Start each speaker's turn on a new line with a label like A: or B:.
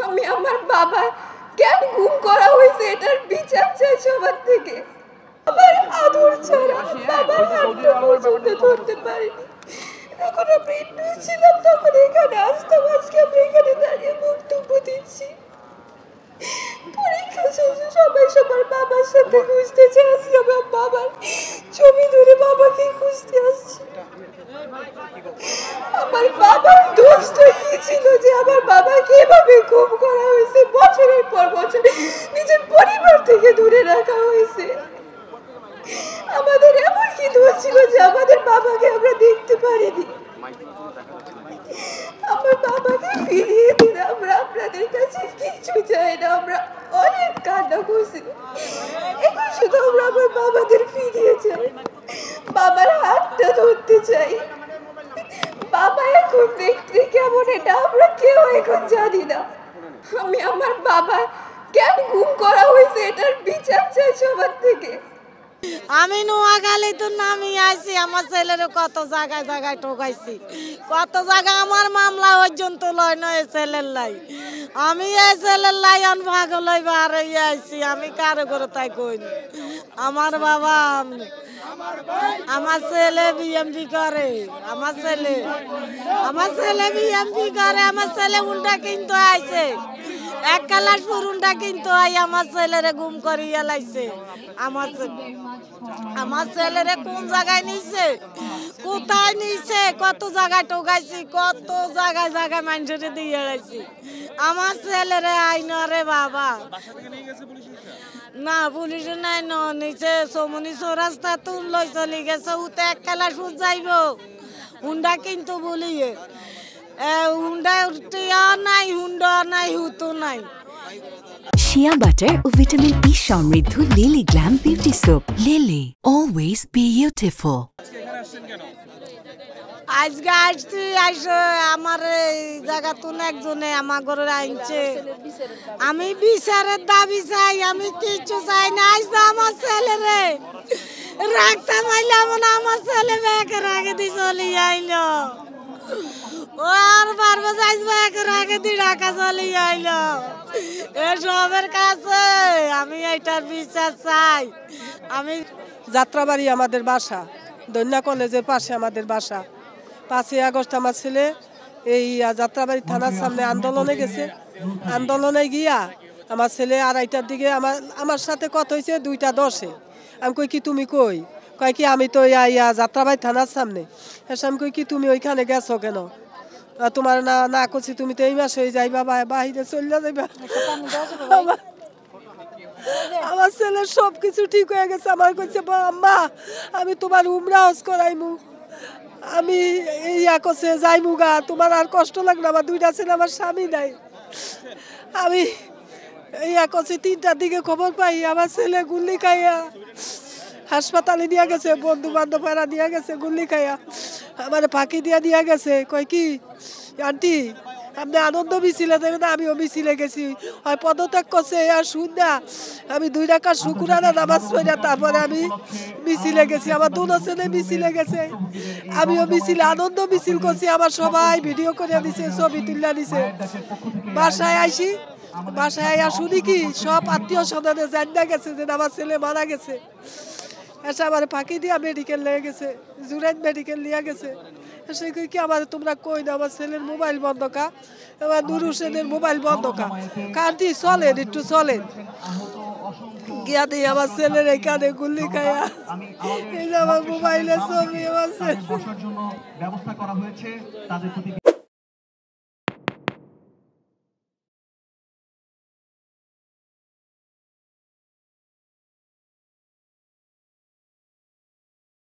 A: আমি আমার বাবা কেন গুম করা হয়েছে এটার বিচার চাই সবার থেকে। আমার আদর ছাড়া বাবার হাতটা পর্যন্ত ধরতে পারিনি। যখন আমরা একটু ছিলাম তখন এখানে আসতাম, আজকে আমরা এখানে দাঁড়িয়ে বক্তব্য দিচ্ছি। পরীক্ষা শেষে সবাই সবার বাবার সাথে খুঁজতে চাচ্ছি, আমার বাবার ছবি ধরে বাবাকে খুঁজতে আসছি। আমার বাবার দোষটা কি ছিল যে আমার বাবাকে এভাবে গুম করা হয়েছে, বছরের পর বছর নিজের পরিবার থেকে দূরে রাখা হয়েছে। আমাদের এমন কি দোষ ছিল যে আমাদের বাবাকে আমরা দেখতে পারিনি। আমার বাবাকে ফিরিয়ে দিন, আমরা আপনাদের কাছে কিছু চাই না। আমরা অনেক কান্না করছি, এখন শুধু আমরা আমার বাবাদের ফিরিয়ে চাই, বাবার হাতটা ধরতে চাই। বাবা এখন দেখতে কেমন এটা আমরা কেউ এখন জানি না। আমি আমার বাবা কেন গুম করা হয়েছে এটার বিচার চাই সবার থেকে।
B: আমি নোয়াখালী তো নামি আইছি, আমার ছেলের কত জায়গায় জায়গায় ঠকাইছি, কত জায়গায় আমার মামলা পর্যন্ত লয় না এই ছেলের লাই। আমি এই ছেলের লাই ভাগল বার আইছি, আমি কারো করে তাই কইনি। আমার বাবা আমার ছেলে বিএমপি করে, আমার ছেলে বিএমপি করে, আমার ছেলে উল্টা কিন্তু আইছে এক কালারপুর উল্টা কিন্তু আমার ছেলেরে গুম করিয়া লাইছে। আমার ছেলেরে কোন জায়গায় নিছে, কোথায় নিছে, কত জায়গায় ঠকাইছি, কত জায়গায় জায়গায় মানুষের দিয়ে লাইছি। আমার ছেলেরে আইনরে বাবা না পুলিশ নাই নিচে সমনি চৌরাস্তা তো লই চলি গেছে, উতে এক কালারপুর যাইব হুন্ডা কিন্তু বলিয়ে হুন্ডা নাই, হুন্ডা নাই, হুতো নাই।
C: শিয়া বাটার ও ভিটামিন ই সমৃদ্ধ lily glam beauty soap. Lily, always beautiful.
B: আজকে আসছি, আমার এই জায়গা তো একজনে আমার ঘরে আনছে। আমি বিচারের দাবি চাই, আমি কিছু চাই না। আসবে আমার ছেলেরে রাখতাম আইলাম না, আমার ছেলে ব্যাগের আগে দিয়ে চলে আইলো, ও আর পারবে যাইবে একের আগে দিয়ে ঢাকা চলে আইলো। এসবের কাছে আমি এইটার বিচার চাই। আমি
D: যাত্রাবাড়ি আমাদের বাসা, দন্যা কলেজের পাশে আমাদের বাসা। 5ই আগস্ট আমার ছেলে এই যাত্রাবাড়ি থানার সামনে আন্দোলনে গেছে। আন্দোলনে গিয়া আমার ছেলে 2:30টার দিকে আমার সাথে কথা হয়েছে 2:10-এ। আমি কই কি তুমি কই? কয় কি আমি তো যাত্রাবাড়ি থানার সামনে। এসে আমি কই কি তুমি ওইখানে গেছো কেন? তোমার না করছি, তুমি তো এই মাসে যাইবা বাহিরে চলে যাইবা। আমার ছেলের সব কিছু ঠিক হয়ে গেছে। আমার কইছে আম্মা আমি তোমার উমরা হজ করাইমু, আমি করছে যাইমু গা, তোমার আর কষ্ট লাগবে। আমার 2টা ছেলে, আমার স্বামী নাই। আমি করছে 3টার দিকে খবর পাই আমার ছেলে গুল্লি খাইয়া হাসপাতালে নিয়ে গেছে, বন্ধু বান্ধবরা নিয়ে গেছে গুল্লি খাইয়া, আমার ফাঁকি দিয়ে গেছে। কয় কি আন্টি আপনি আনন্দ মিছিলে দেবেন, আমিও মিছিলে গেছি। হয় পদত্যাগ করছে আর শুননা আমি 2 রাকাত শুকরানা নামাজ পড়া তারপরে আমি মিছিলে গেছি। আমার 2 ছেলে মিছিলে গেছে, আমিও মিছিলে আনন্দ মিছিল করছি। আমার সবাই ভিডিও করে দিছে, ছবি তুলে দিছে। বাসায় আইসি, বাসায় শুনি কি সব আত্মীয় স্বজনে জানা গেছে যে আমার ছেলে মারা গেছে। এসে আমার ফাঁকি দিয়া মেডিকেল নিয়ে গেছে, জুরাইন মেডিকেল নিয়ে গেছে। এসে কি আমার তোমরা কই না আমার ছেলের মোবাইল বন্ধ কা, আমার নুর হোসেনের মোবাইল বন্ধ কা, কান্তি চলেন একটু চলেন। গিয়া দিই আমার ছেলের এখানে গুল্লি খাইয়া এই যে আমার মোবাইলের ছবি আমার ছেলে।